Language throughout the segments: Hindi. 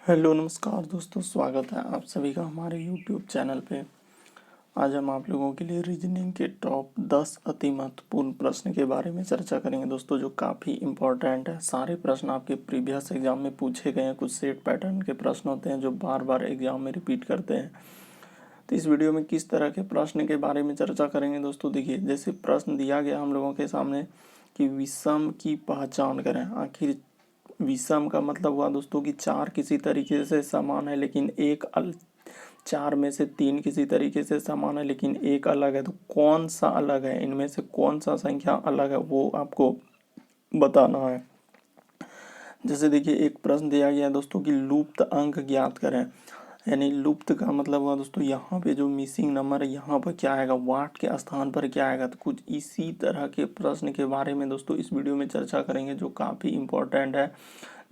हेलो नमस्कार दोस्तों, स्वागत है आप सभी का हमारे यूट्यूब चैनल पे। आज हम आप लोगों के लिए रीजनिंग के टॉप 10 अति महत्वपूर्ण प्रश्न के बारे में चर्चा करेंगे दोस्तों, जो काफ़ी इम्पोर्टेंट है। सारे प्रश्न आपके प्रीवियस एग्जाम में पूछे गए हैं। कुछ सेट पैटर्न के प्रश्न होते हैं जो बार बार एग्जाम में रिपीट करते हैं। तो इस वीडियो में किस तरह के प्रश्न के बारे में चर्चा करेंगे दोस्तों, देखिए जैसे प्रश्न दिया गया हम लोगों के सामने कि विषम की पहचान करें। आखिर विषम का मतलब हुआ दोस्तों कि चार किसी तरीके से समान है लेकिन चार में से तीन किसी तरीके से समान है लेकिन एक अलग है। तो कौन सा अलग है, इनमें से कौन सा संख्या अलग है वो आपको बताना है। जैसे देखिए एक प्रश्न दिया गया है दोस्तों कि लुप्त अंक ज्ञात करें। यानी लुप्त का मतलब हुआ दोस्तों यहाँ पे जो मिसिंग नंबर है यहाँ पर क्या आएगा, वाट के स्थान पर क्या आएगा। तो कुछ इसी तरह के प्रश्न के बारे में दोस्तों इस वीडियो में चर्चा करेंगे, जो काफ़ी इंपॉर्टेंट है,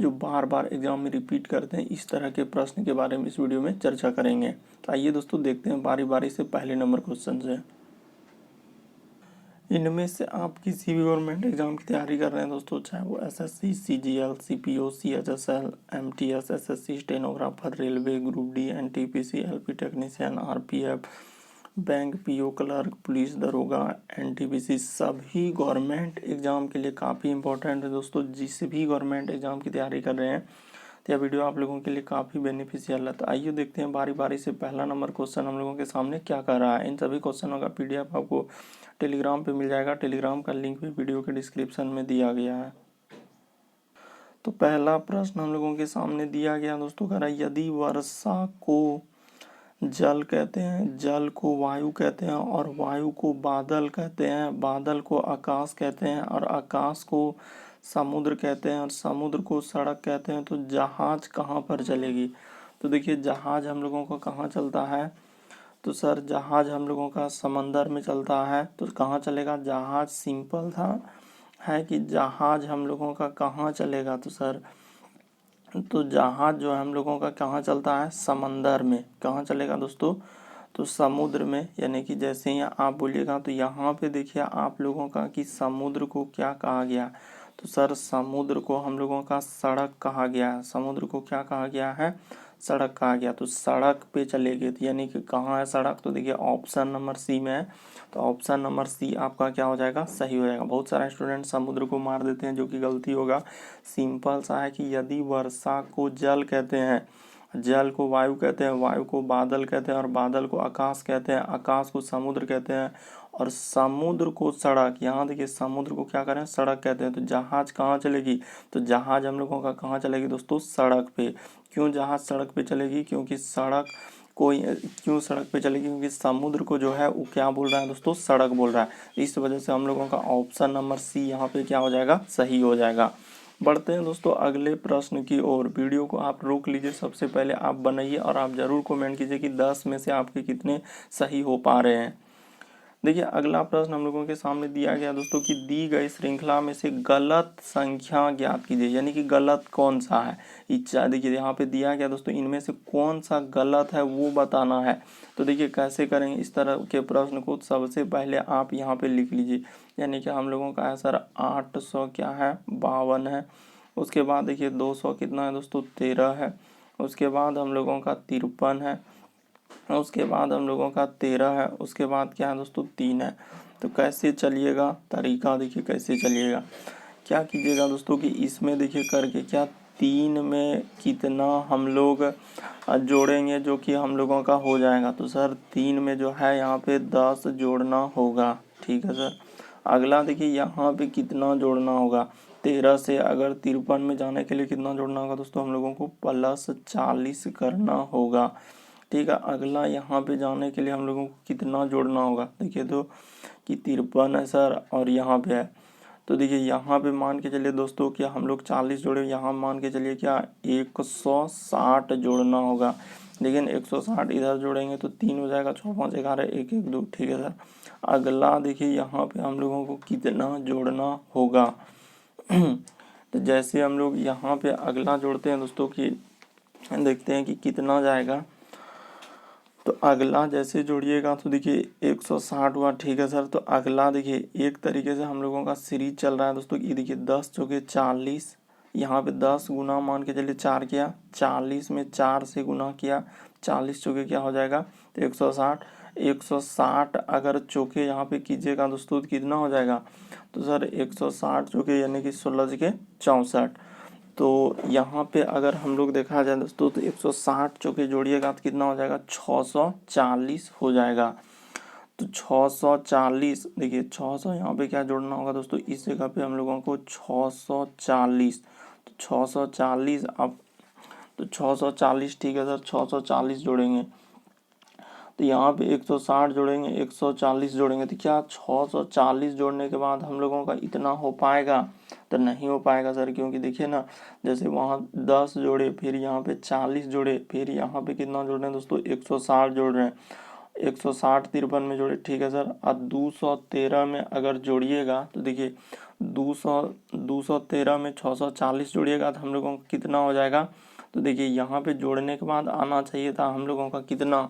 जो बार बार एग्जाम में रिपीट करते हैं। इस तरह के प्रश्न के बारे में इस वीडियो में चर्चा करेंगे। तो आइए दोस्तों देखते हैं बारी बारी से पहले नंबर क्वेश्चन से। इनमें से आप किसी भी गवर्नमेंट एग्जाम की तैयारी कर रहे हैं दोस्तों, चाहे वो SSC, CGL, CPO, CHSL, MTS, SSC, stenographer, railway, group D, NTPC, LP technician, RPF, bank, PO clerk, police दरोगा, एनटीपीसी, सभी गवर्नमेंट एग्जाम के लिए काफ़ी इंपॉर्टेंट है दोस्तों। जिस भी गवर्नमेंट एग्जाम की तैयारी कर रहे हैं तो यह वीडियो आप लोगों के लिए काफ़ी बेनिफिशियल है। तो आइए देखते हैं बारी बारी से पहला नंबर क्वेश्चन हम लोगों के सामने क्या कर रहा है। इन सभी क्वेश्चनों का पीडीएफ आपको टेलीग्राम पे मिल जाएगा। टेलीग्राम का लिंक भी वीडियो के डिस्क्रिप्शन में दिया गया है। तो पहला प्रश्न हम लोगों के सामने दिया गया दोस्तों, कह रहा है यदि वर्षा को जल कहते हैं, जल को वायु कहते हैं और वायु को बादल कहते हैं, बादल को आकाश कहते हैं और आकाश को समुद्र कहते हैं और समुद्र को सड़क कहते हैं, तो जहाज कहाँ पर चलेगी। तो देखिए जहाज हम लोगों का कहाँ चलता है, तो सर जहाज हम लोगों का समंदर में चलता है। तो कहाँ चलेगा, जहाज सिंपल था है कि जहाज हम लोगों का कहाँ चलेगा, तो सर तो जहाज जो है हम लोगों का कहाँ चलता है, समंदर में। कहाँ चलेगा दोस्तों, तो समुद्र में। यानी कि जैसे ही आप बोलिएगा तो यहाँ पे देखिए आप लोगों का कि समुद्र को क्या कहा गया, तो सर समुद्र को हम लोगों का सड़क कहा गया है। समुद्र को क्या कहा गया है, सड़क कहा गया। तो सड़क पे चलेगी, तो यानी कि कहाँ है सड़क, तो देखिए ऑप्शन नंबर सी में है। तो ऑप्शन नंबर सी आपका क्या हो जाएगा, सही हो जाएगा। बहुत सारे स्टूडेंट समुद्र को मार देते हैं, जो कि गलती होगा। सिंपल सा है कि यदि वर्षा को जल कहते हैं, जल को वायु कहते हैं, वायु को बादल कहते हैं और बादल को आकाश कहते हैं, आकाश को समुद्र कहते हैं और समुद्र को सड़क, यहाँ देखिए समुद्र को क्या करें, सड़क कहते हैं। तो जहाज कहाँ चलेगी, तो जहाज हम लोगों का कहाँ चलेगी दोस्तों, सड़क पे। क्यों जहाज सड़क पे चलेगी, क्योंकि सड़क कोई क्यों सड़क पे चलेगी, क्योंकि समुद्र को जो है वो क्या बोल रहा है दोस्तों, सड़क बोल रहा है। इस वजह से हम लोगों का ऑप्शन नंबर सी यहाँ पे क्या हो जाएगा, सही हो जाएगा। बढ़ते हैं दोस्तों अगले प्रश्न की ओर। वीडियो को आप रोक लीजिए, सबसे पहले आप बनाइए और आप ज़रूर कमेंट कीजिए कि 10 में से आपके कितने सही हो पा रहे हैं। देखिए अगला प्रश्न हम लोगों के सामने दिया गया दोस्तों कि दी गई श्रृंखला में से गलत संख्या ज्ञात कीजिए। यानी कि गलत कौन सा है, इच्छा देखिए यहाँ पे दिया गया दोस्तों, इनमें से कौन सा गलत है वो बताना है। तो देखिए कैसे करेंगे इस तरह के प्रश्न को, सबसे पहले आप यहाँ पे लिख लीजिए। यानी कि हम लोगों का है सर 800 क्या है, 52 है। उसके बाद देखिए 200 कितना है दोस्तों, 13 है। उसके बाद हम लोगों का 53 है। उसके बाद हम लोगों का 13 है। उसके बाद क्या है दोस्तों, 3 है। तो कैसे चलिएगा, तरीका देखिए कैसे चलिएगा। क्या कीजिएगा दोस्तों कि इसमें देखिए करके क्या 3 में कितना हम लोग जोड़ेंगे, जो कि हम लोगों का हो जाएगा। तो सर 3 में जो है यहाँ पे 10 जोड़ना होगा, ठीक है सर। अगला देखिए यहाँ पे कितना जोड़ना होगा, 13 से अगर 53 में जाने के लिए कितना जोड़ना होगा दोस्तों, हम लोगों को प्लस 40 करना होगा, ठीक है। अगला यहाँ पे जाने के लिए हम लोगों को कितना जोड़ना होगा, देखिए तो कि 53 है सर और यहाँ पे है। तो देखिए यहाँ पे मान के चलिए दोस्तों कि हम लोग 40 जोड़े, यहाँ मान के चलिए क्या 160 जोड़ना होगा। लेकिन 160 इधर जोड़ेंगे तो 3 हो जाएगा, 6 5 11 1 1 2, ठीक है सर। अगला देखिए यहाँ पे हम लोगों को कितना जोड़ना होगा। तो जैसे हम लोग यहाँ पे अगला जोड़ते हैं दोस्तों कि देखते हैं कि कितना जाएगा। तो अगला जैसे जोड़िएगा तो देखिए 160 हुआ, ठीक है सर। तो अगला देखिए एक तरीके से हम लोगों का सीरीज चल रहा है दोस्तों, ये देखिए 10 चौके 40, यहाँ पे 10 गुना मान के चलिए 4 किया, 40 में 4 से गुना किया, 40 चौके क्या हो जाएगा तो 160। 160 अगर चौके यहाँ पे कीजिएगा दोस्तों तो कितना हो जाएगा, तो सर 160 चौके यानी कि 16×64। तो यहाँ पे अगर हम लोग देखा जाए दोस्तों तो 160 चौके जोड़िएगा तो कितना हो जाएगा 640 हो जाएगा। तो 640 देखिए 600 यहाँ पे क्या जोड़ना होगा दोस्तों, इस जगह पे हम लोगों को 640, तो 640 आप, तो 640 ठीक है सर 640 जोड़ेंगे, तो यहाँ पे 160 जोड़ेंगे 140 जोड़ेंगे, तो क्या 640 जोड़ने के बाद हम लोगों का इतना हो पाएगा, तो नहीं हो पाएगा सर, क्योंकि देखिए ना जैसे वहाँ 10 जोड़े, फिर यहाँ पे 40 जोड़े, फिर यहाँ पे कितना जोड़ रहे हैं दोस्तों 160 जोड़ रहे हैं, 160 53 में जोड़े, ठीक है सर। और 213 में अगर जोड़िएगा तो देखिए 213 में 640 जोड़िएगा तो हम लोगों को कितना हो जाएगा, तो देखिए यहाँ पे जोड़ने के बाद आना चाहिए था हम लोगों का कितना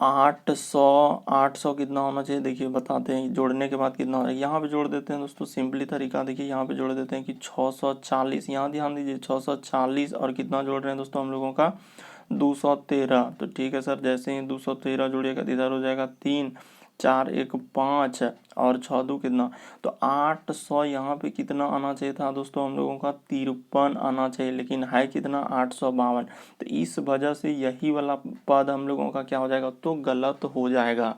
800। 800 कितना होना चाहिए देखिए बताते हैं, जोड़ने के बाद कितना हो रहा है, यहाँ पे जोड़ देते हैं दोस्तों, सिंपली तरीका देखिए यहाँ पे जोड़ देते हैं कि 640, यहाँ ध्यान दीजिए 640 और कितना जोड़ रहे हैं दोस्तों हम लोगों का 213। तो ठीक है सर, जैसे ही 213 जोड़िएगा तो इधर हो जाएगा 3, 4 1 5 और 6 2 कितना, तो 800 यहाँ पे कितना आना चाहिए था दोस्तों हम लोगों का 53 आना चाहिए, लेकिन है कितना 852। तो इस वजह से यही वाला पद हम लोगों का क्या हो जाएगा तो गलत हो जाएगा।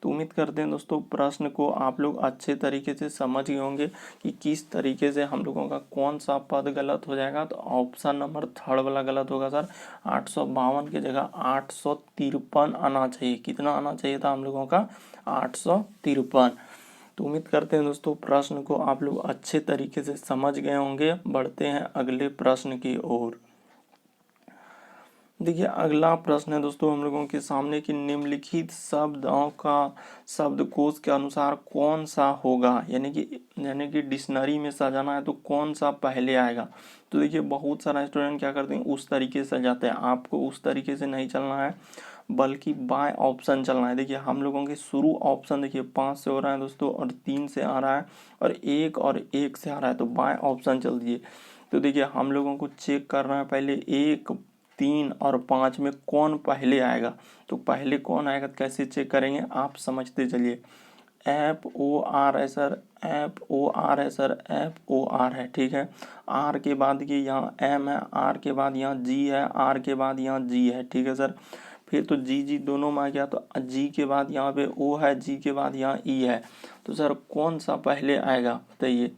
तो उम्मीद करते हैं दोस्तों प्रश्न को आप लोग अच्छे तरीके से समझ गए होंगे कि किस तरीके से हम लोगों का कौन सा पद गलत हो जाएगा। तो ऑप्शन नंबर 3 वाला गलत होगा सर, 852 की जगह 853 आना चाहिए, कितना आना चाहिए था हम लोगों का 853। तो उम्मीद करते हैं दोस्तों प्रश्न को आप लोग अच्छे तरीके से समझ गए होंगे। बढ़ते हैं अगले प्रश्न की ओर। देखिए अगला प्रश्न है दोस्तों हम लोगों के सामने कि निम्नलिखित शब्दों का शब्दकोश के अनुसार कौन सा होगा, यानी कि डिक्शनरी में सजाना है तो कौन सा पहले आएगा। तो देखिए बहुत सारा स्टूडेंट क्या करते हैं उस तरीके से सजाते हैं, आपको उस तरीके से नहीं चलना है बल्कि बाय ऑप्शन चलना है। देखिए हम लोगों के शुरू ऑप्शन देखिए 5 से हो रहा है दोस्तों और 3 से आ रहा है और 1 से आ रहा है, तो बाय ऑप्शन चल दिए। तो देखिए हम लोगों को चेक करना है पहले 1, 3 और 5 में कौन पहले आएगा। तो पहले कौन आएगा कैसे चेक करेंगे आप समझते चलिए। FOR है सर, FOR है सर, FOR है, ठीक है। R के बाद ये यहाँ M है, R के बाद यहाँ G है, R के बाद यहाँ G है, ठीक है सर। फिर तो G दोनों में आ गया, तो G के बाद यहाँ पे O है, G के बाद यहाँ E है। तो सर कौन सा पहले आएगा बताइए।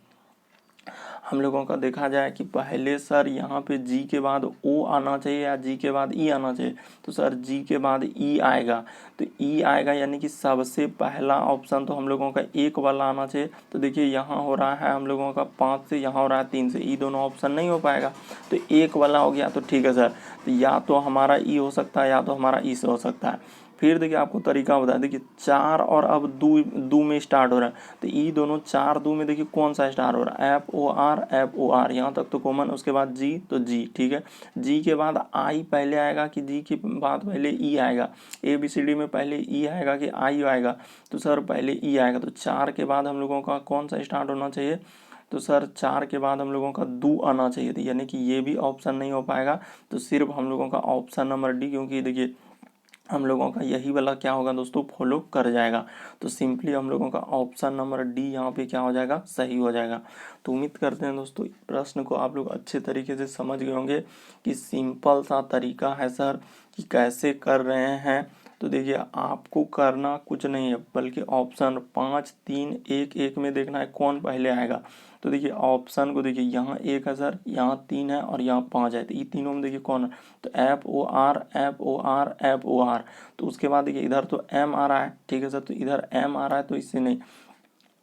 हम लोगों का देखा जाए कि पहले सर यहाँ पे G के बाद O आना चाहिए या G के बाद E आना चाहिए, तो सर G के बाद E आएगा। तो E आएगा यानी कि सबसे पहला ऑप्शन तो हम लोगों का 1 वाला आना चाहिए। तो देखिए यहाँ हो रहा है हम लोगों का 5 से, यहाँ हो रहा है 3 से, E दोनों ऑप्शन नहीं हो पाएगा, तो 1 वाला हो गया। तो ठीक है सर, तो या तो हमारा E हो सकता है या तो हमारा E से हो सकता है। फिर देखिए आपको तरीका बता, देखिए 4 और अब दो में स्टार्ट हो रहा है, तो ई दोनों 4 2 में देखिए कौन सा स्टार्ट हो रहा है FOR यहाँ तक तो कॉमन। उसके बाद जी, तो जी ठीक है, जी के बाद आई पहले आएगा कि जी के बाद पहले ई आएगा, ABCD में पहले ई आएगा कि आई आएगा, तो सर पहले ई आएगा। तो 4 के बाद हम लोगों का कौन सा स्टार्ट होना चाहिए, तो सर 4 के बाद हम लोगों का दो आना चाहिए था, यानी कि ये भी ऑप्शन नहीं हो पाएगा। तो सिर्फ हम लोगों का ऑप्शन नंबर डी, क्योंकि देखिए हम लोगों का यही वाला क्या होगा दोस्तों फॉलो कर जाएगा। तो सिंपली हम लोगों का ऑप्शन नंबर डी यहाँ पे क्या हो जाएगा सही हो जाएगा। तो उम्मीद करते हैं दोस्तों प्रश्न को आप लोग अच्छे तरीके से समझ गए होंगे कि सिंपल सा तरीका है सर कि कैसे कर रहे हैं। तो देखिए आपको करना कुछ नहीं है बल्कि ऑप्शन 5 3 1 1 में देखना है कौन पहले आएगा। तो देखिए ऑप्शन को देखिए यहाँ 1 है सर, यहाँ 3 है और यहाँ 5 है, तो ये तीनों में देखिए कौन है, तो FOR। तो उसके बाद देखिए इधर तो M आ रहा है, ठीक है सर, तो इधर M आ रहा है तो इससे नहीं।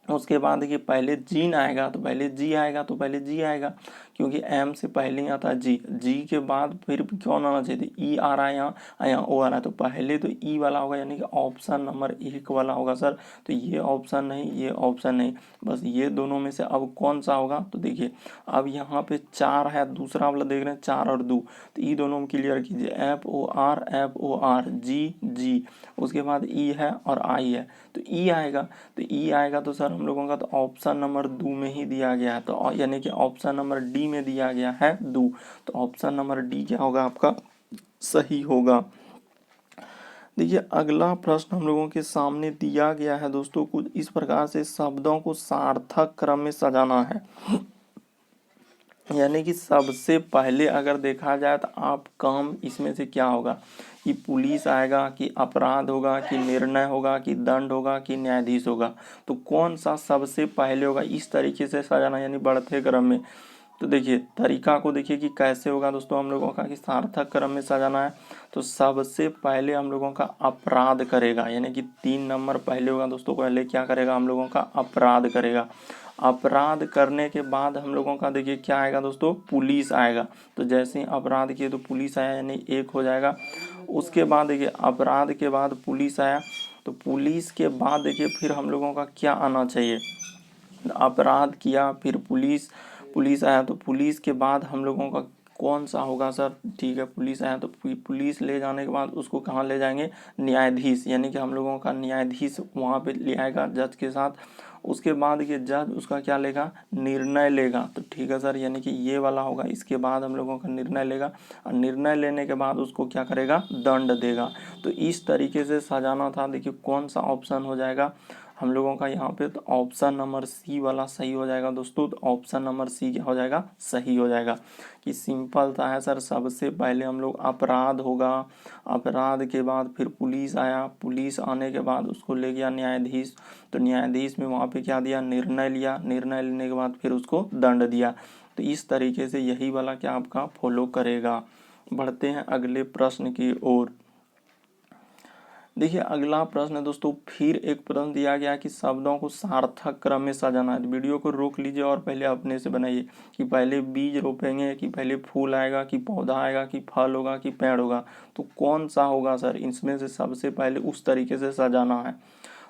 उसके बाद देखिए पहले जीन आएगा तो पहले जी आएगा, तो पहले जी आएगा, क्योंकि एम से पहले यहाँ था जी, जी के बाद फिर कौन आना चाहिए, ई आ रहा है यहाँ ओ आ रहा है, तो पहले तो ई वाला होगा, यानी कि ऑप्शन नंबर 1 वाला होगा सर। तो ये ऑप्शन नहीं, ये ऑप्शन नहीं, बस ये दोनों में से अब कौन सा होगा। तो देखिए अब यहाँ पे 4 है, दूसरा वाला देख रहे हैं 4 और 2, तो ई दोनों में क्लियर कीजिए, एफ ओ आर जी जी, उसके बाद ई है और आई है, तो ई आएगा। तो ई आएगा तो सर हम लोगों का तो ऑप्शन नंबर 2 में ही दिया गया है, तो यानी कि ऑप्शन नंबर डी में दिया गया है 2, तो ऑप्शन नंबर डी क्या होगा आपका, सही होगा। देखिए अगला प्रश्न हम लोगों के सामने दिया गया है दोस्तों, कुछ इस प्रकार से शब्दों को सार्थक क्रम में सजाना है। यानी कि सबसे पहले अगर देखा जाए तो आप काम इसमें से क्या होगा, कि पुलिस आएगा, कि अपराध होगा, कि निर्णय होगा, कि दंड होगा, कि न्यायाधीश होगा, तो कौन सा सबसे पहले होगा, इस तरीके से सजाना यानी बढ़ते क्रम में। तो देखिए तरीका को देखिए कि कैसे होगा दोस्तों हम लोगों का, कि सार्थक क्रम में सजाना है। तो सबसे पहले हम लोगों का अपराध करेगा, यानी कि 3 नंबर पहले होगा दोस्तों, पहले क्या करेगा हम लोगों का, अपराध करेगा। अपराध करने के बाद हम लोगों का देखिए क्या आएगा दोस्तों, पुलिस आएगा। तो जैसे ही अपराध किए तो पुलिस आया, यानी 1 हो जाएगा। उसके बाद देखिए अपराध के बाद पुलिस आया, तो पुलिस के बाद देखिए फिर हम लोगों का क्या आना चाहिए, अपराध किया फिर पुलिस आया, तो पुलिस के बाद हम लोगों का कौन सा होगा सर, ठीक है पुलिस आया तो पुलिस ले जाने के बाद उसको कहाँ ले जाएंगे, न्यायाधीश, यानी कि हम लोगों का न्यायाधीश वहाँ पे ले आएगा जज के साथ। उसके बाद ये जज उसका क्या लेगा, निर्णय लेगा। तो ठीक है सर, यानी कि ये वाला होगा, इसके बाद हम लोगों का निर्णय लेगा, और निर्णय लेने के बाद उसको क्या करेगा, दंड देगा। तो इस तरीके से सजाना था। देखिए कौन सा ऑप्शन हो जाएगा हम लोगों का यहाँ पे, तो ऑप्शन नंबर सी वाला सही हो जाएगा दोस्तों। तो ऑप्शन नंबर सी क्या हो जाएगा, सही हो जाएगा। कि सिंपल सा है सर, सबसे पहले हम लोग अपराध होगा, अपराध के बाद फिर पुलिस आया, पुलिस आने के बाद उसको ले गया न्यायाधीश, तो न्यायाधीश में वहाँ पे क्या दिया, निर्णय लिया, निर्णय लेने के बाद फिर उसको दंड दिया। तो इस तरीके से यही वाला क्या आपका फॉलो करेगा। बढ़ते हैं अगले प्रश्न की ओर। देखिए अगला प्रश्न है दोस्तों, फिर एक प्रश्न दिया गया कि शब्दों को सार्थक क्रम में सजाना है। वीडियो को रोक लीजिए और पहले अपने से बनाइए, कि पहले बीज रोपेंगे, कि पहले फूल आएगा, कि पौधा आएगा, कि फल होगा, कि पेड़ होगा, तो कौन सा होगा सर, इसमें से सबसे पहले उस तरीके से सजाना है।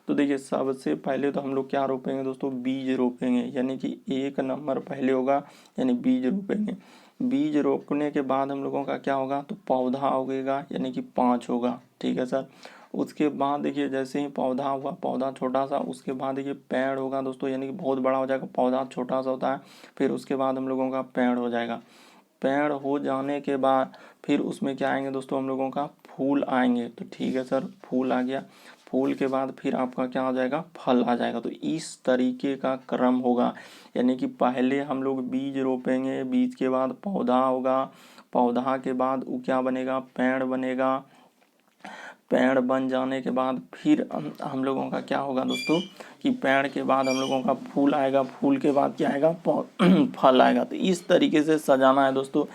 तो देखिए सबसे पहले तो हम लोग क्या रोपेंगे दोस्तों, बीज रोपेंगे, यानी कि 1 नंबर पहले होगा, यानी बीज रोपेंगे। बीज रोपने के बाद हम लोगों का क्या होगा, तो पौधा उगेगा, यानी कि 5 होगा, ठीक है सर। उसके बाद देखिए जैसे ही पौधा हुआ, पौधा छोटा सा, उसके बाद देखिए पेड़ होगा दोस्तों, यानी कि बहुत बड़ा हो जाएगा, पौधा छोटा सा होता है, फिर उसके बाद हम लोगों का पेड़ हो जाएगा। पेड़ हो जाने के बाद फिर उसमें क्या आएंगे दोस्तों, हम लोगों का फूल आएंगे। तो ठीक है सर, फूल आ गया, फूल के बाद फिर आपका क्या हो जाएगा, फल आ जाएगा। तो इस तरीके का क्रम होगा, यानी कि पहले हम लोग बीज रोपेंगे, बीज के बाद पौधा होगा, पौधा के बाद वो क्या बनेगा, पेड़ बनेगा, पेड़ बन जाने के बाद फिर हम लोगों का क्या होगा दोस्तों, कि पेड़ के बाद हम लोगों का फूल आएगा, फूल के बाद क्या आएगा, फल आएगा। तो इस तरीके से सजाना है दोस्तों।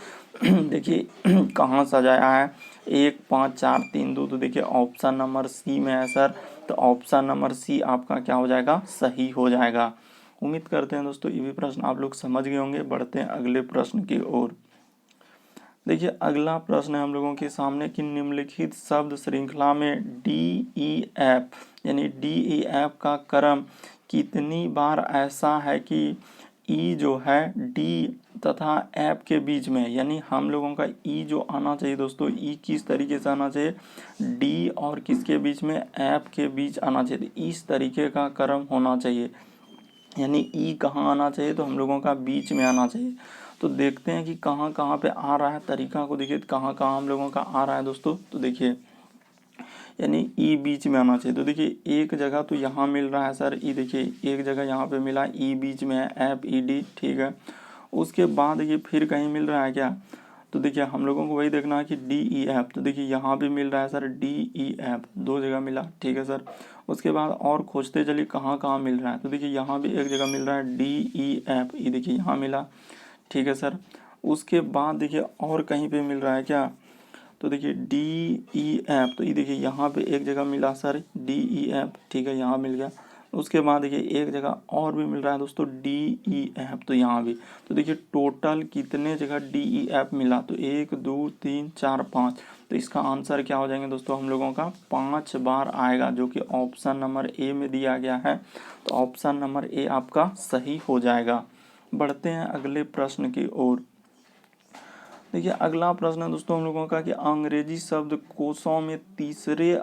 देखिए कहाँ सजाया है, 1 5 4 3 2, तो देखिए ऑप्शन नंबर सी में है सर। तो ऑप्शन नंबर सी आपका क्या हो जाएगा, सही हो जाएगा। उम्मीद करते हैं दोस्तों ये भी प्रश्न आप लोग समझ गए होंगे। बढ़ते हैं अगले प्रश्न की ओर। देखिए अगला प्रश्न है हम लोगों के सामने कि निम्नलिखित शब्द श्रृंखला में डी ई एफ, यानी डी ई एफ का क्रम कितनी बार ऐसा है कि ई जो है डी तथा एफ के बीच में, यानी हम लोगों का ई जो आना चाहिए दोस्तों, ई किस तरीके से आना चाहिए, डी और किसके बीच में, एफ के बीच आना चाहिए। इस तरीके का क्रम होना चाहिए, यानी ई कहाँ आना चाहिए, तो हम लोगों का बीच में आना चाहिए। तो देखते हैं कि कहाँ कहाँ पे आ रहा है, तरीका को देखिए कहाँ कहाँ हम लोगों का आ रहा है दोस्तों। तो देखिए यानी ई बीच में आना चाहिए। तो देखिए एक जगह तो यहाँ मिल रहा है सर, ई देखिए एक जगह यहाँ पे मिला, ई बीच में है, एफ ई डी, ठीक है। उसके बाद ये फिर कहीं मिल रहा है क्या, तो देखिए हम लोगों को वही देखना है कि डी ई एफ। तो देखिए यहाँ भी मिल रहा है सर डी ई एफ, 2 जगह मिला, ठीक है सर। उसके बाद और खोजते चलिए कहाँ कहाँ मिल रहा है। तो देखिए यहाँ भी एक जगह मिल रहा है डी ई एफ, ये देखिए यहाँ मिला, ठीक है सर। उसके बाद देखिए और कहीं पे मिल रहा है क्या, तो देखिए डी ई एफ, तो ये देखिए यहाँ पे एक जगह मिला सर डी ई एफ, ठीक है यहाँ मिल गया। उसके बाद देखिए एक जगह और भी मिल रहा है दोस्तों DEF, तो यहाँ भी तो देखिए टोटल कितने जगह DEF मिला, तो 1 2 3 4 5, तो इसका आंसर क्या हो जाएंगे दोस्तों हम लोगों का 5 बार आएगा, जो कि ऑप्शन नंबर ए में दिया गया है। तो ऑप्शन नंबर ए आपका सही हो जाएगा। बढ़ते हैं अगले प्रश्न की ओर। देखिए अगला प्रश्न है दोस्तों हम लोगों का कि अंग्रेजी शब्द कोशों में तीसरे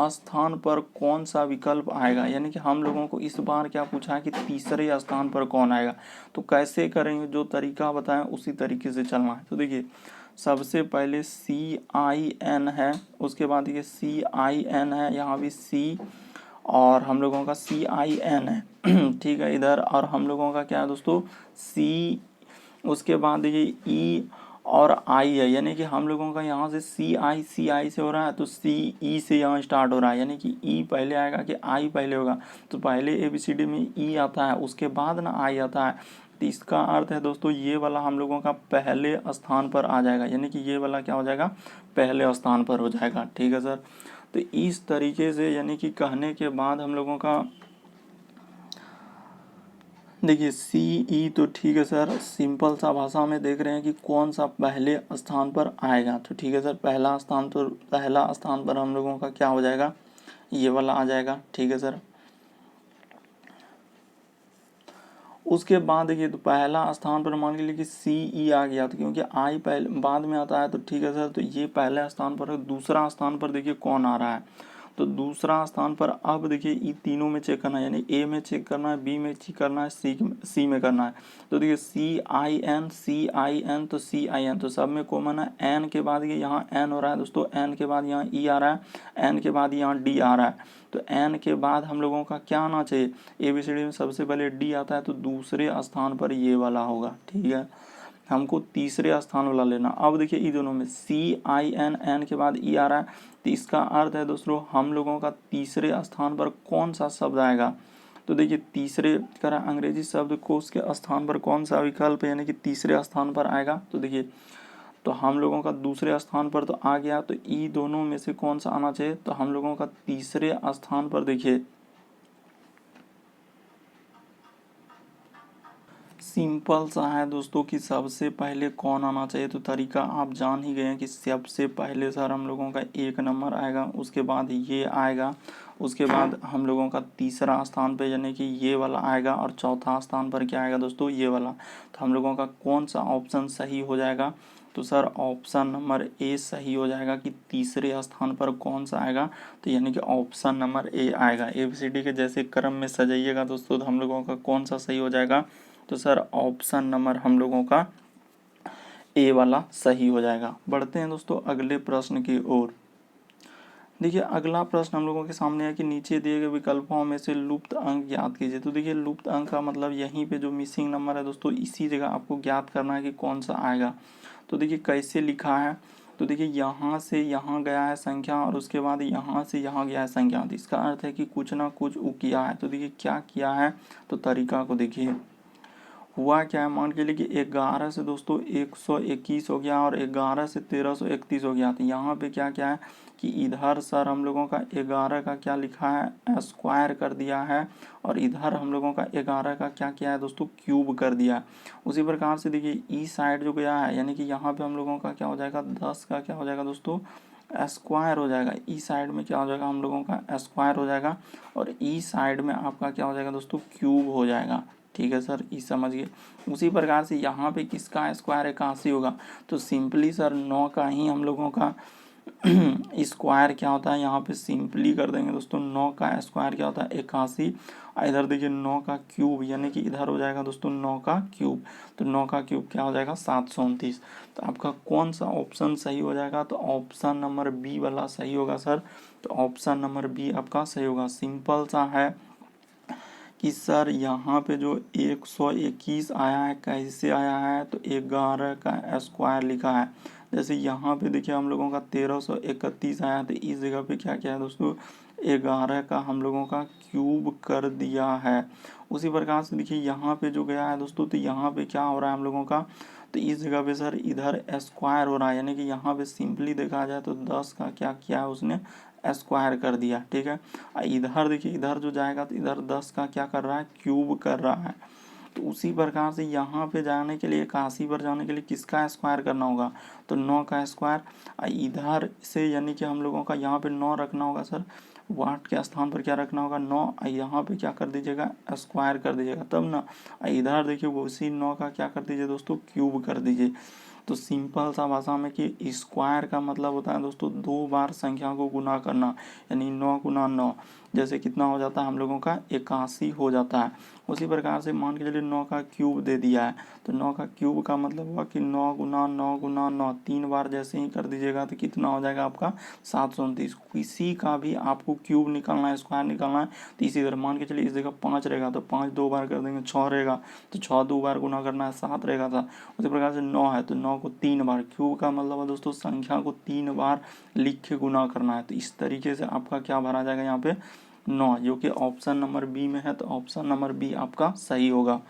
स्थान पर कौन सा विकल्प आएगा, यानी कि हम लोगों को इस बार क्या पूछा है कि तीसरे स्थान पर कौन आएगा। तो कैसे करेंगे, जो तरीका बताएं उसी तरीके से चलना है। तो देखिए सबसे पहले CIN है, उसके बाद देखिए CIN है, यहाँ भी C और हम लोगों का CIN है ठीक है इधर, और हम लोगों का क्या है दोस्तों C, उसके बाद देखिए E और आई है, यानी कि हम लोगों का यहाँ से CI से हो रहा है, तो CE से यहाँ स्टार्ट हो रहा है, यानी कि E पहले आएगा कि I पहले होगा। तो पहले ABCD में E आता है, उसके बाद ना I आता है, तो इसका अर्थ है दोस्तों ये वाला हम लोगों का पहले स्थान पर आ जाएगा, यानी कि ये वाला क्या हो जाएगा पहले स्थान पर हो जाएगा। ठीक है सर, तो इस तरीके से यानी कि कहने के बाद हम लोगों का देखिए CE तो ठीक है सर, सिंपल सा भाषा में देख रहे हैं कि कौन सा पहले स्थान पर आएगा। तो ठीक है सर, पहला स्थान पर हम लोगों का क्या हो जाएगा, ये वाला आ जाएगा। ठीक है सर, उसके बाद देखिए तो पहला स्थान पर मान के लिए कि CE आ गया, तो क्योंकि I पहले बाद में आता है, तो ठीक है सर, तो ये पहले स्थान पर है। दूसरा स्थान पर देखिए कौन आ रहा है, तो दूसरा स्थान पर अब देखिए ये तीनों में चेक करना है, यानी A में चेक करना है, B में चेक करना है, C में करना है। तो देखिए CIN तो CIN तो सब में कॉमन है। N के बाद ये यहाँ N हो रहा है दोस्तों, N के बाद यहाँ E आ रहा है, N के बाद यहाँ D आ रहा है। तो N के बाद हम लोगों का क्या आना चाहिए, ABCD में सबसे पहले D आता है, तो दूसरे स्थान पर ये वाला होगा। ठीक है, हमको तीसरे स्थान वाला लेना। अब देखिए इन दोनों में CIN के बाद E आ रहा है, तो इसका अर्थ है दोस्तों हम लोगों का तीसरे स्थान पर कौन सा शब्द आएगा। तो देखिए तीसरे करा अंग्रेजी शब्द कोश के स्थान पर कौन सा विकल्प है, यानी कि तीसरे स्थान पर आएगा। तो देखिए तो हम लोगों का दूसरे स्थान पर तो आ गया, तो ई दोनों में से कौन सा आना चाहिए, तो हम लोगों का तीसरे स्थान पर देखिए सिंपल सा है दोस्तों कि सबसे पहले कौन आना चाहिए। तो तरीका आप जान ही गए हैं कि सबसे पहले सर हम लोगों का 1 नंबर आएगा, उसके बाद ये आएगा, उसके बाद हम लोगों का तीसरा स्थान पे यानी कि ये वाला आएगा, और चौथा स्थान पर क्या आएगा दोस्तों ये वाला। तो हम लोगों का कौन सा ऑप्शन सही हो जाएगा, तो सर ऑप्शन नंबर ए सही हो जाएगा कि तीसरे स्थान पर कौन सा आएगा, तो यानी कि ऑप्शन नंबर ए आएगा। ABCD के जैसे क्रम में सजाइएगा दोस्तों, तो हम लोगों का कौन सा सही हो जाएगा, तो सर ऑप्शन नंबर हम लोगों का ए वाला सही हो जाएगा। बढ़ते हैं दोस्तों अगले प्रश्न की ओर। देखिए अगला प्रश्न हम लोगों के सामने है कि नीचे दिए गए विकल्पों में से लुप्त अंक ज्ञात कीजिए। तो देखिए लुप्त अंक का मतलब यहीं पे जो मिसिंग नंबर है दोस्तों, इसी जगह आपको ज्ञात करना है कि कौन सा आएगा। तो देखिए कैसे लिखा है, तो देखिए यहाँ से यहाँ गया है संख्या, और उसके बाद यहाँ से यहाँ गया है संख्या, तो इसका अर्थ है कि कुछ ना कुछ वो किया है। तो देखिए क्या किया है, तो तरीका को देखिए हुआ क्या है। मान के लिए कि 11 से दोस्तों 121 हो गया, और 11 से 1331 हो गया। तो यहाँ पे क्या क्या है कि इधर सर हम लोगों का 11 का क्या लिखा है स्क्वायर कर दिया है, और इधर हम लोगों का 11 का क्या किया है दोस्तों क्यूब कर दिया है। उसी प्रकार से देखिए ई साइड जो गया है, यानी कि यहाँ पे हम लोगों का क्या हो जाएगा 10 का क्या हो जाएगा दोस्तों स्क्वायर हो जाएगा। ई साइड में क्या हो जाएगा हम लोगों का स्क्वायर हो जाएगा, और ई साइड में आपका क्या हो जाएगा दोस्तों क्यूब हो जाएगा। ठीक है सर, ये समझिए। उसी प्रकार से यहाँ पे किसका स्क्वायर 81 होगा, तो सिंपली सर 9 का ही हम लोगों का स्क्वायर क्या होता है, यहाँ पे सिंपली कर देंगे दोस्तों। 9 का स्क्वायर क्या होता है 81, इधर देखिए 9 का क्यूब, यानी कि इधर हो जाएगा दोस्तों 9 का क्यूब, तो 9 का क्यूब क्या हो जाएगा 729। तो आपका कौन सा ऑप्शन सही हो जाएगा, तो ऑप्शन नंबर बी वाला सही होगा सर। तो ऑप्शन नंबर बी आपका सही होगा। सिंपल सा है कि सर यहाँ पे जो 121 आया है कैसे आया है, तो 11 का स्क्वायर लिखा है। जैसे यहाँ पे देखिए हम लोगों का 1331 आया, तो इस जगह पे क्या किया है दोस्तों 11 का हम लोगों का क्यूब कर दिया है। उसी प्रकार से देखिए यहाँ पे जो गया है दोस्तों, तो यहाँ पे क्या हो रहा है हम लोगों का, तो इस जगह पे सर इधर स्क्वायर हो रहा है, यानी कि यहाँ पे सिंपली देखा जाए तो 10 का क्या किया है उसने स्क्वायर कर दिया, ठीक है। इधर देखिए, इधर जो जाएगा तो इधर 10 का क्या कर रहा है, क्यूब कर रहा है। तो उसी प्रकार से यहाँ पे जाने के लिए, 81 पर जाने के लिए किसका स्क्वायर करना होगा, तो 9 का स्क्वायर। इधर से यानी कि हम लोगों का यहाँ पे 9 रखना होगा सर, वाट के स्थान पर क्या रखना होगा, 9। यहाँ पे क्या कर दीजिएगा, स्क्वायर कर दीजिएगा, तब ना। इधर देखिए वो उसी 9 का क्या कर दीजिए दोस्तों, क्यूब कर दीजिए। तो सिंपल सा भाषा में कि स्क्वायर का मतलब होता है दोस्तों 2 बार संख्या को गुना करना, यानी 9 गुना 9, जैसे कितना हो जाता है हम लोगों का, 81 हो जाता है। उसी प्रकार से मान के चलिए 9 का क्यूब दे दिया है, तो 9 का क्यूब का मतलब हुआ कि 9 गुना 9 गुना 9, 3 बार जैसे ही कर दीजिएगा तो कितना हो जाएगा आपका, 729। किसी का भी आपको क्यूब निकालना है, स्क्वायर निकालना है, तो इसी तरह मान के चलिए इस जगह 5 रहेगा तो 5 2 बार कर देंगे, 6 रहेगा तो 6 2 बार गुना करना है, 7 रहेगा था। उसी प्रकार से 9 है तो 9 को 3 बार, क्यूब का मतलब है दोस्तों संख्या को 3 बार लिख के गुना करना है। तो इस तरीके से आपका क्या भरा जाएगा यहाँ पे, 9, जो कि ऑप्शन नंबर बी में है। तो ऑप्शन नंबर बी आपका सही होगा।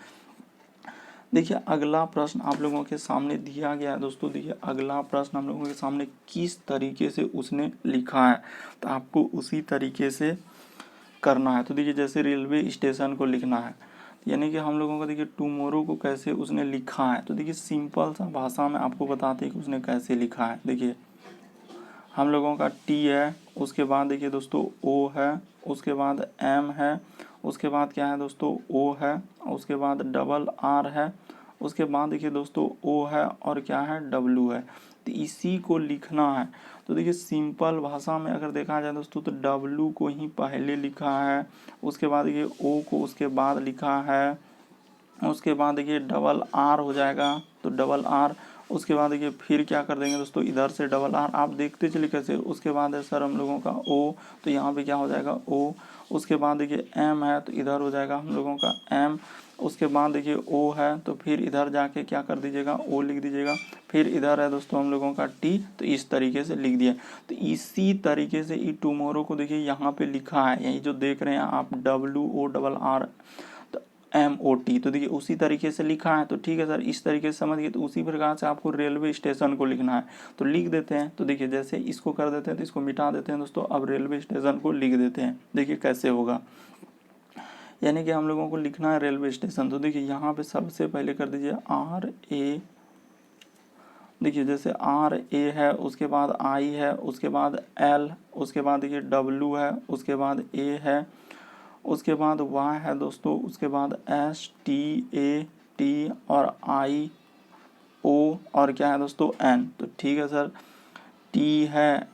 देखिए अगला प्रश्न आप लोगों के सामने दिया गया है दोस्तों। देखिए अगला प्रश्न हम लोगों के सामने किस तरीके से उसने लिखा है, तो आपको उसी तरीके से करना है। तो देखिए जैसे रेलवे स्टेशन को लिखना है, यानी कि हम लोगों का देखिए टुमारो को कैसे उसने लिखा है, तो देखिए सिंपल सा भाषा में आपको बताते हैं कि उसने कैसे लिखा है। देखिए हम लोगों का टी है, उसके बाद देखिए दोस्तों ओ है, उसके बाद एम है, उसके बाद क्या है दोस्तों ओ है, उसके बाद डबल आर है, उसके बाद देखिए दोस्तों ओ है और क्या है, डब्लू है। तो इसी को लिखना है। तो देखिए सिंपल भाषा में अगर देखा जाए दोस्तों तो डब्लू को ही पहले लिखा है, उसके बाद देखिए ओ को उसके बाद लिखा है, उसके बाद देखिए डबल आर हो जाएगा तो डबल आर, उसके बाद देखिए फिर क्या कर देंगे दोस्तों, इधर से डबल आर, आप देखते चलिए कैसे। उसके बाद है सर हम लोगों का ओ, तो यहाँ पे क्या हो जाएगा ओ। उसके बाद देखिए एम है तो इधर हो जाएगा हम लोगों का एम। उसके बाद देखिए ओ है तो फिर इधर जाके क्या कर दीजिएगा, ओ लिख दीजिएगा। फिर इधर है दोस्तों हम लोगों का टी, तो इस तरीके से लिख दिया। तो इसी तरीके से ई टुमारो को देखिए यहाँ पे लिखा है, यही जो देख रहे हैं आप, WORR MOT। तो देखिए उसी तरीके से लिखा है। तो ठीक है सर, इस तरीके से समझ गए। तो उसी प्रकार से आपको रेलवे स्टेशन को लिखना है, तो लिख देते हैं। तो देखिए जैसे इसको कर देते हैं तो इसको मिटा देते हैं दोस्तों, अब रेलवे स्टेशन को लिख देते हैं। देखिए कैसे होगा, यानी कि हम लोगों को लिखना है रेलवे स्टेशन। तो देखिए यहाँ पे सबसे पहले कर दीजिए RA, देखिए जैसे RA है, उसके बाद I है, उसके बाद L, उसके बाद देखिए W है, उसके बाद A है, उसके बाद Y है दोस्तों, उसके बाद STAT और IO और क्या है दोस्तों N। तो ठीक है सर, T है,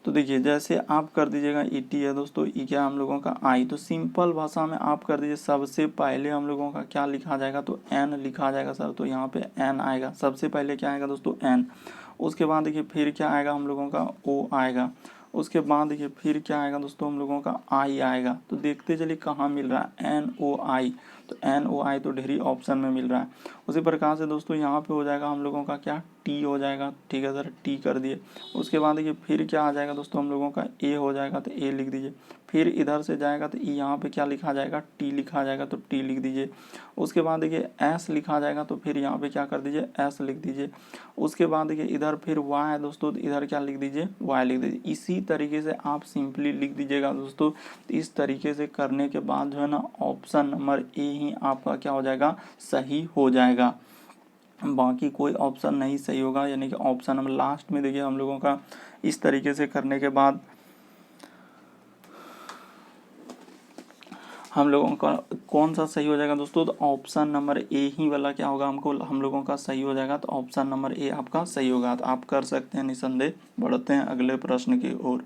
तो देखिए जैसे आप कर दीजिएगा ET है दोस्तों, ई क्या हम लोगों का I। तो सिंपल भाषा में आप कर दीजिए, सबसे पहले हम लोगों का क्या लिखा जाएगा, तो N लिखा जाएगा सर। तो यहाँ पे N आएगा, सबसे पहले क्या आएगा दोस्तों N। उसके बाद देखिए फिर क्या आएगा हम लोगों का O आएगा। उसके बाद देखिए फिर क्या आएगा दोस्तों हम लोगों का I आएगा। तो देखते चलिए कहाँ मिल रहा है, NOI। तो NOI तो ढेरी ऑप्शन में मिल रहा है। उसी प्रकार से दोस्तों यहाँ पे हो जाएगा हम लोगों का क्या, T हो जाएगा। ठीक है सर, T कर दिए। उसके बाद देखिए फिर क्या आ जाएगा दोस्तों हम लोगों का A हो जाएगा, तो A लिख दीजिए। फिर इधर से जाएगा तो यहाँ पे क्या लिखा जाएगा, T लिखा जाएगा, तो T लिख दीजिए। उसके बाद देखिए S लिखा जाएगा, तो फिर यहाँ पे क्या कर दीजिए, S लिख दीजिए। उसके बाद देखिए इधर फिर Y है दोस्तों, तो इधर क्या लिख दीजिए, Y लिख दीजिए। इसी तरीके से आप सिंपली लिख दीजिएगा दोस्तों। इस तरीके से करने के बाद जो है ना, ऑप्शन नंबर ए ही आपका क्या हो जाएगा, सही हो जाएगा। बाकी कोई ऑप्शन नहीं सही होगा, यानी कि ऑप्शन नंबर लास्ट में देखिए हम लोगों का इस तरीके से करने के बाद हम लोगों का कौन सा सही हो जाएगा दोस्तों, तो ऑप्शन नंबर ए ही वाला क्या होगा, हमको हम लोगों का सही हो जाएगा। तो ऑप्शन नंबर ए आपका सही होगा। तो आप कर सकते हैं निसंदेह। बढ़ते हैं अगले प्रश्न की ओर।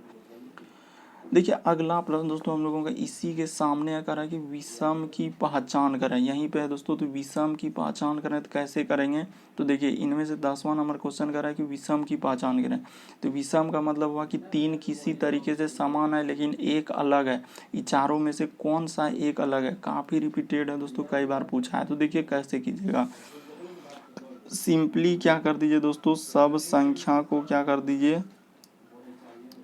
देखिए अगला प्रश्न दोस्तों हम लोगों का इसी के सामने आ रहा है कि विषम की पहचान करें। यहीं पे है दोस्तों, तो विषम की पहचान करें तो कैसे करेंगे। तो देखिए इनमें से 10वां नंबर क्वेश्चन कर रहा है कि विषम की पहचान करें। तो विषम का मतलब हुआ कि तीन किसी तरीके से समान है लेकिन एक अलग है। ये चारों में से कौन सा एक अलग है, काफ़ी रिपीटेड है दोस्तों, कई बार पूछा है। तो देखिए कैसे कीजिएगा, सिंपली क्या कर दीजिए दोस्तों, सब संख्या को क्या कर दीजिए,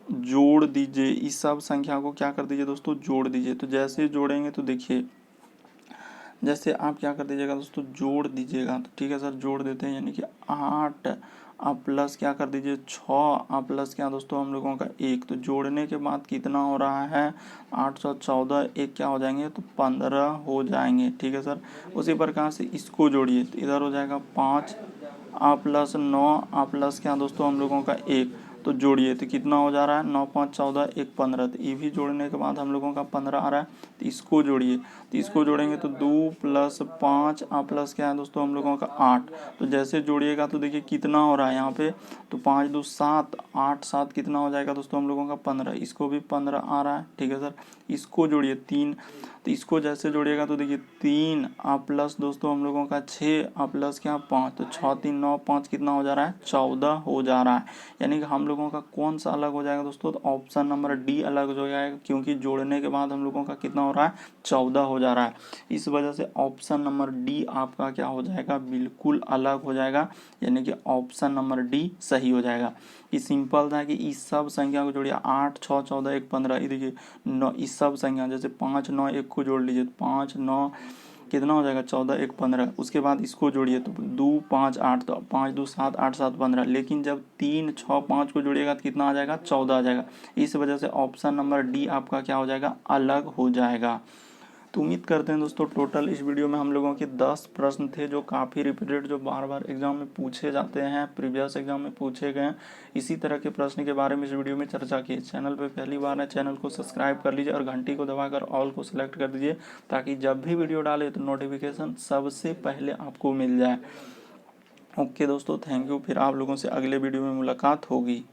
जोड़ दीजिए। इस सब संख्या को क्या कर दीजिए दोस्तों, जोड़ दीजिए। तो जैसे जोड़ेंगे तो देखिए जैसे आप क्या कर दीजिएगा दोस्तों, जोड़ दीजिएगा। तो ठीक है सर, जोड़ देते हैं, यानी कि 8 आप प्लस क्या कर दीजिए 6 आप प्लस क्या दोस्तों हम लोगों का 1। तो जोड़ने के बाद कितना हो रहा है 814, एक क्या हो जाएंगे तो 15 हो जाएंगे। ठीक है सर, उसी प्रकार से इसको जोड़िए, तो इधर हो जाएगा 5 आ प्लस 9 आ प्लस क्या दोस्तों हम लोगों का 1। तो जोड़िए तो कितना हो जा रहा है 9 5 14 1 15। तो ये भी जोड़ने के बाद हम लोगों का 15 आ रहा है। तो इसको जोड़िए, तो इसको जोड़ेंगे तो 2 प्लस 5 आ प्लस क्या है दोस्तों हम लोगों का 8। तो जैसे जोड़िएगा तो देखिए कितना हो रहा है यहाँ पे, तो 5 2 7 8 7 कितना हो जाएगा दोस्तों हम लोगों का 15। इसको भी 15 आ रहा है। ठीक है सर, इसको जोड़िए 3, तो इसको जैसे जोड़िएगा तो देखिए 3 आ प्लस दोस्तों हम लोगों का 6 आ प्लस क्या 5। तो 6 3 9 5 कितना हो जा रहा है 14 हो जा रहा है। यानी कि हम लोगों का कौन सा अलग हो जाएगा दोस्तों, तो ऑप्शन नंबर डी अलग हो जाएगा, क्योंकि जोड़ने के बाद हम लोगों का कितना हो रहा है 14 हो जा रहा है। इस वजह से ऑप्शन नंबर डी आपका क्या हो जाएगा, बिल्कुल अलग हो जाएगा, यानी कि ऑप्शन नंबर डी सही हो जाएगा। ये सिंपल था कि इस सब संख्या को जोड़िए 8 6 14 1 15। ये देखिए 9, इस सब संख्या जैसे 5 9 1 को जोड़ लीजिए, 5 9 कितना हो जाएगा 14 1 15। उसके बाद इसको जोड़िए तो 2 5 8, तो 5 2 7 8 7 15। लेकिन जब 3 6 5 को जोड़िएगा तो कितना आ जाएगा 14 आ जाएगा। इस वजह से ऑप्शन नंबर डी आपका क्या हो जाएगा, अलग हो जाएगा। तो उम्मीद करते हैं दोस्तों टोटल इस वीडियो में हम लोगों के 10 प्रश्न थे जो काफ़ी रिपीटेड, जो बार बार एग्जाम में पूछे जाते हैं, प्रीवियस एग्जाम में पूछे गए हैं। इसी तरह के प्रश्न के बारे में इस वीडियो में चर्चा की। चैनल पर पहली बार है, चैनल को सब्सक्राइब कर लीजिए और घंटी को दबाकर ऑल को सिलेक्ट कर दीजिए, ताकि जब भी वीडियो डाले तो नोटिफिकेशन सबसे पहले आपको मिल जाए। ओके दोस्तों, थैंक यू। फिर आप लोगों से अगले वीडियो में मुलाकात होगी।